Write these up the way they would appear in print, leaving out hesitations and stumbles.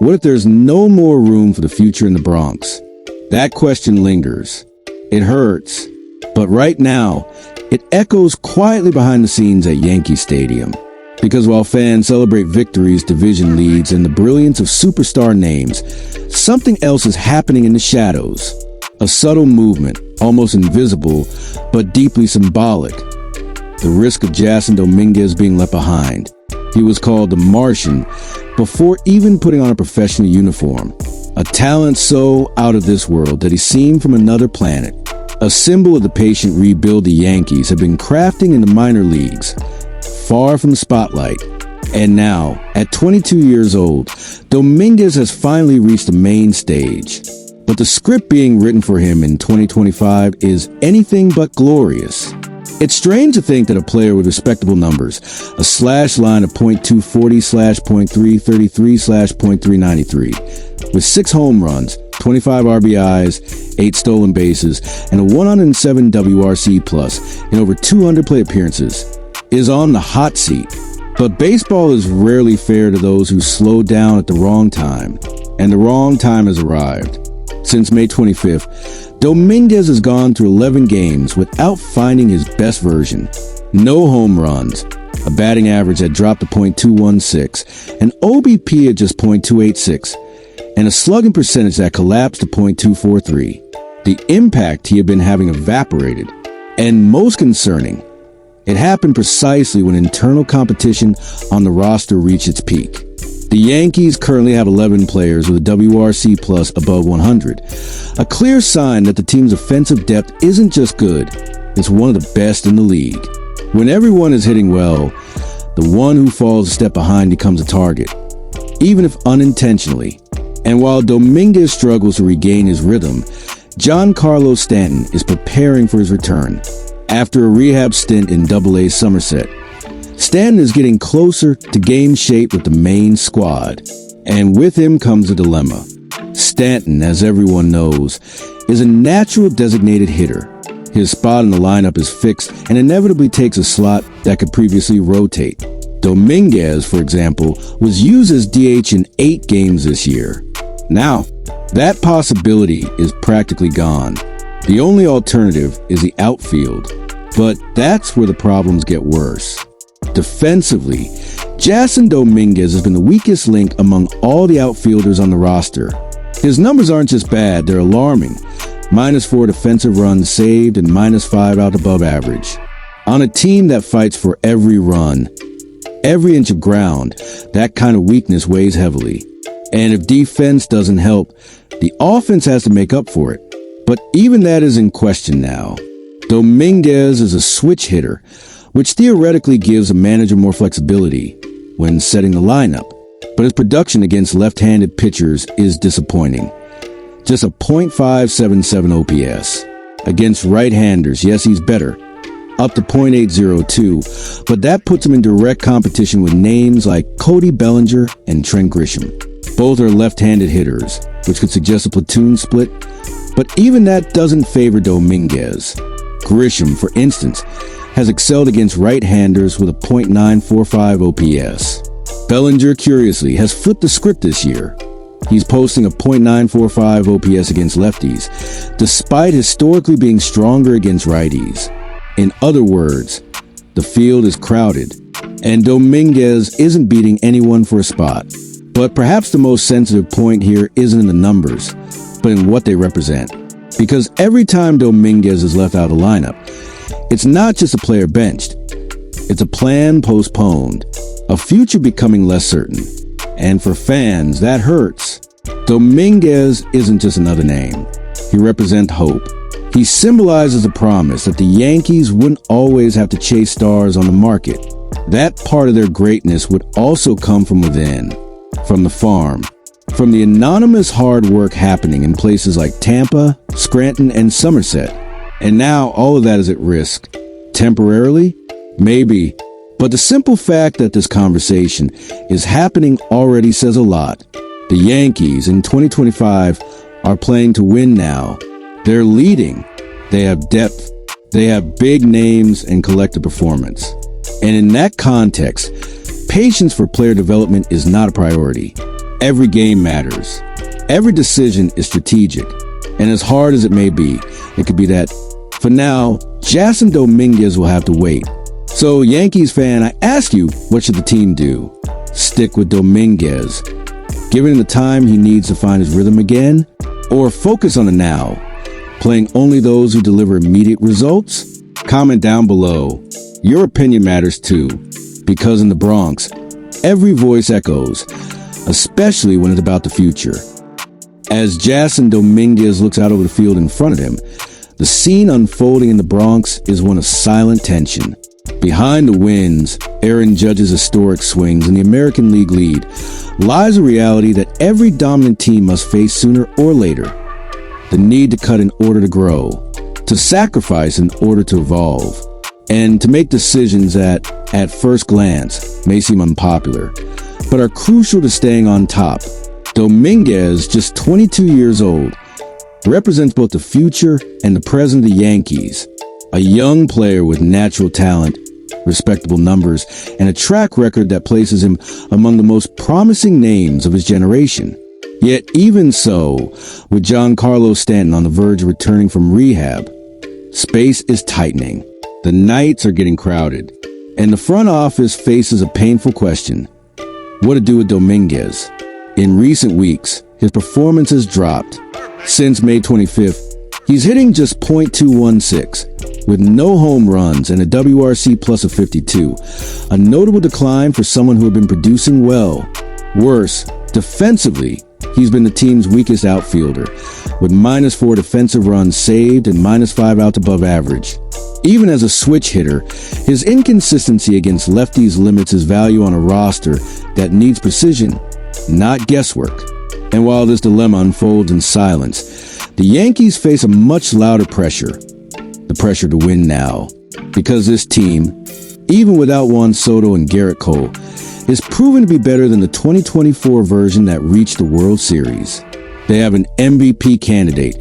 What if there's no more room for the future in the Bronx? That question lingers. It hurts. But right now, it echoes quietly behind the scenes at Yankee Stadium. Because while fans celebrate victories, division leads, and the brilliance of superstar names, something else is happening in the shadows. A subtle movement, almost invisible, but deeply symbolic. The risk of Jasson Domínguez being left behind. He was called the Martian before even putting on a professional uniform. A talent so out of this world that he seemed from another planet. A symbol of the patient rebuild the Yankees have been crafting in the minor leagues, far from the spotlight. And now, at 22 years old, Domínguez has finally reached the main stage. But the script being written for him in 2025 is anything but glorious. It's strange to think that a player with respectable numbers, a slash line of .240/.333/.393, with 6 home runs, 25 RBIs, 8 stolen bases, and a 107 WRC plus in over 200 plate appearances, is on the hot seat. But baseball is rarely fair to those who slow down at the wrong time, and the wrong time has arrived. Since May 25th, Domínguez has gone through 11 games without finding his best version. No home runs, a batting average that dropped to .216, an OBP at just .286, and a slugging percentage that collapsed to .243. The impact he had been having evaporated. And most concerning, it happened precisely when internal competition on the roster reached its peak. The Yankees currently have 11 players with a WRC plus above 100, a clear sign that the team's offensive depth isn't just good, it's one of the best in the league. When everyone is hitting well, the one who falls a step behind becomes a target, even if unintentionally. And while Domínguez struggles to regain his rhythm, Giancarlo Stanton is preparing for his return. After a rehab stint in AA Somerset, Stanton is getting closer to game shape with the main squad. And with him comes a dilemma. Stanton, as everyone knows, is a natural designated hitter. His spot in the lineup is fixed and inevitably takes a slot that could previously rotate. Domínguez, for example, was used as DH in 8 games this year. Now, that possibility is practically gone. The only alternative is the outfield. But that's where the problems get worse. Defensively, Jasson Domínguez has been the weakest link among all the outfielders on the roster. His numbers aren't just bad, they're alarming. -4 defensive runs saved and -5 out above average. On a team that fights for every run, every inch of ground, that kind of weakness weighs heavily. And if defense doesn't help, the offense has to make up for it. But even that is in question now. Domínguez is a switch hitter, which theoretically gives a manager more flexibility when setting the lineup. But his production against left-handed pitchers is disappointing. Just a .577 OPS. Against right-handers, yes, he's better, up to .802, but that puts him in direct competition with names like Cody Bellinger and Trent Grisham. Both are left-handed hitters, which could suggest a platoon split, but even that doesn't favor Domínguez. Grisham, for instance, has excelled against right-handers with a .945 OPS. Bellinger, curiously, has flipped the script this year. He's posting a .945 OPS against lefties, despite historically being stronger against righties. In other words, the field is crowded, and Domínguez isn't beating anyone for a spot. But perhaps the most sensitive point here isn't in the numbers, but in what they represent. Because every time Domínguez is left out of the lineup, it's not just a player benched. It's a plan postponed, a future becoming less certain. And for fans, that hurts. Domínguez isn't just another name. He represents hope. He symbolizes a promise that the Yankees wouldn't always have to chase stars on the market. That part of their greatness would also come from within, from the farm, from the anonymous hard work happening in places like Tampa, Scranton, and Somerset. And now all of that is at risk. Temporarily? Maybe. But the simple fact that this conversation is happening already says a lot. The Yankees in 2025 are playing to win now. They're leading. They have depth. They have big names and collective performance. And in that context, patience for player development is not a priority. Every game matters. Every decision is strategic. And as hard as it may be, it could be that, for now, Jasson Domínguez will have to wait. So, Yankees fan, I ask you, what should the team do? Stick with Domínguez, give him the time he needs to find his rhythm again, or focus on the now, playing only those who deliver immediate results? Comment down below. Your opinion matters too, because in the Bronx, every voice echoes, especially when it's about the future. As Jasson Domínguez looks out over the field in front of him, the scene unfolding in the Bronx is one of silent tension. Behind the wins, Aaron Judge's historic swings, and the American League lead lies a reality that every dominant team must face sooner or later. The need to cut in order to grow, to sacrifice in order to evolve, and to make decisions that, at first glance, may seem unpopular, but are crucial to staying on top. Domínguez, just 22 years old, represents both the future and the present of the Yankees. A young player with natural talent, respectable numbers, and a track record that places him among the most promising names of his generation. Yet even so, with Giancarlo Stanton on the verge of returning from rehab, space is tightening. The nights are getting crowded, and the front office faces a painful question: what to do with Domínguez? In recent weeks, his performance has dropped. Since May 25th, he's hitting just .216, with no home runs and a WRC plus of 52, a notable decline for someone who had been producing well. Worse, defensively, he's been the team's weakest outfielder, with -4 defensive runs saved and -5 outs above average. Even as a switch hitter, his inconsistency against lefties limits his value on a roster that needs precision, not guesswork. And while this dilemma unfolds in silence, the Yankees face a much louder pressure, the pressure to win now. Because this team, even without Juan Soto and Garrett Cole, is proven to be better than the 2024 version that reached the World Series. They have an MVP candidate,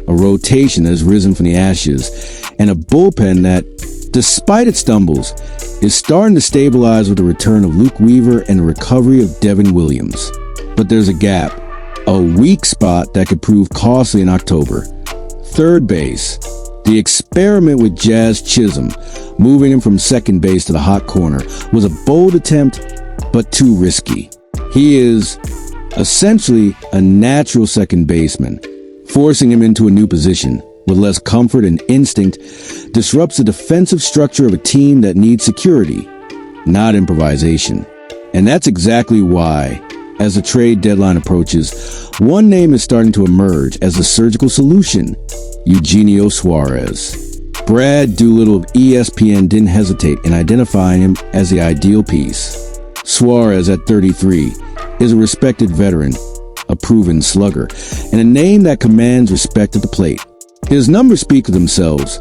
a rotation that has risen from the ashes, and a bullpen that, despite its stumbles, is starting to stabilize with the return of Luke Weaver and the recovery of Devin Williams. But there's a gap, a weak spot that could prove costly in October. Third base. The experiment with Jazz Chisholm, moving him from second base to the hot corner, was a bold attempt, but too risky. He is essentially a natural second baseman. Forcing him into a new position with less comfort and instinct disrupts the defensive structure of a team that needs security, not improvisation. And that's exactly why, as the trade deadline approaches, one name is starting to emerge as a surgical solution: Eugenio Suárez. Brad Doolittle of ESPN didn't hesitate in identifying him as the ideal piece. Suárez, at 33, is a respected veteran, a proven slugger, and a name that commands respect at the plate. His numbers speak for themselves: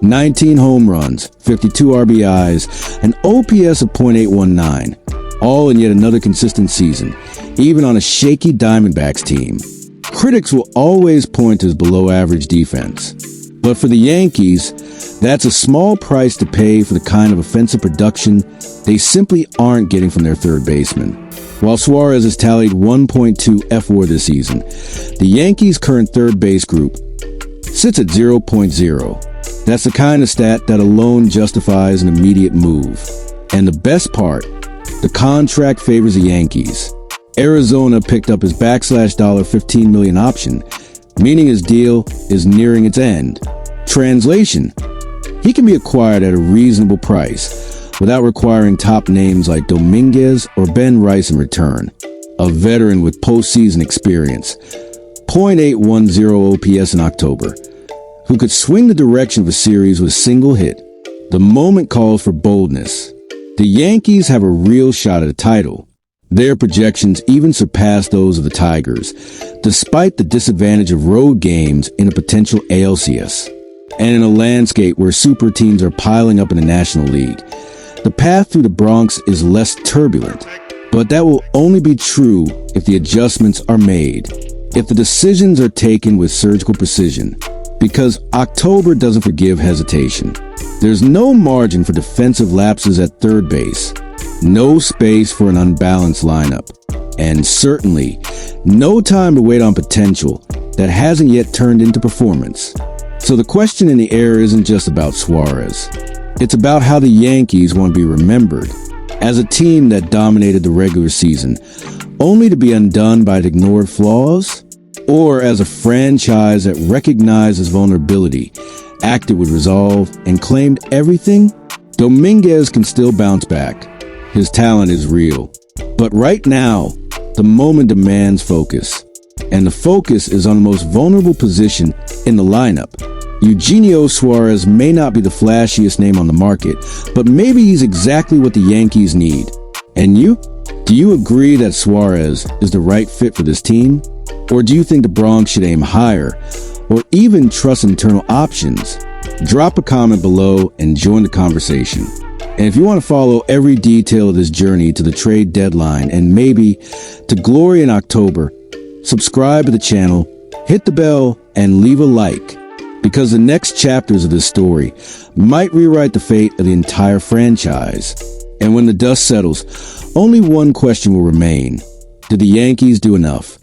19 home runs, 52 RBIs, an OPS of .819, all in yet another consistent season, even on a shaky Diamondbacks team. Critics will always point to his below-average defense. But for the Yankees, that's a small price to pay for the kind of offensive production they simply aren't getting from their third baseman. While Suárez has tallied 1.2 FWAR this season, the Yankees' current third base group sits at 0.0. That's the kind of stat that alone justifies an immediate move. And the best part, the contract favors the Yankees. Arizona picked up his $15 million option, meaning his deal is nearing its end. Translation: he can be acquired at a reasonable price without requiring top names like Domínguez or Ben Rice in return. A veteran with postseason experience, .810 OPS in October, who could swing the direction of a series with a single hit. The moment calls for boldness. The Yankees have a real shot at a title. Their projections even surpass those of the Tigers, despite the disadvantage of road games in a potential ALCS. And in a landscape where super teams are piling up in the National League, the path through the Bronx is less turbulent. But that will only be true if the adjustments are made, if the decisions are taken with surgical precision, because October doesn't forgive hesitation. There's no margin for defensive lapses at third base, no space for an unbalanced lineup, And certainly, no time to wait on potential that hasn't yet turned into performance. So the question in the air isn't just about Suárez. It's about how the Yankees want to be remembered as a team that dominated the regular season, only to be undone by ignored flaws, or as a franchise that recognized its vulnerability, acted with resolve, and claimed everything. Domínguez can still bounce back. His talent is real. But right now, the moment demands focus. And the focus is on the most vulnerable position in the lineup. Eugenio Suárez may not be the flashiest name on the market, but maybe he's exactly what the Yankees need. And you? Do you agree that Suárez is the right fit for this team? Or do you think the Bronx should aim higher, or even trust internal options? Drop a comment below and join the conversation. And if you want to follow every detail of this journey to the trade deadline and maybe to glory in October, subscribe to the channel, hit the bell, and leave a like, because the next chapters of this story might rewrite the fate of the entire franchise. And when the dust settles, only one question will remain. Did the Yankees do enough?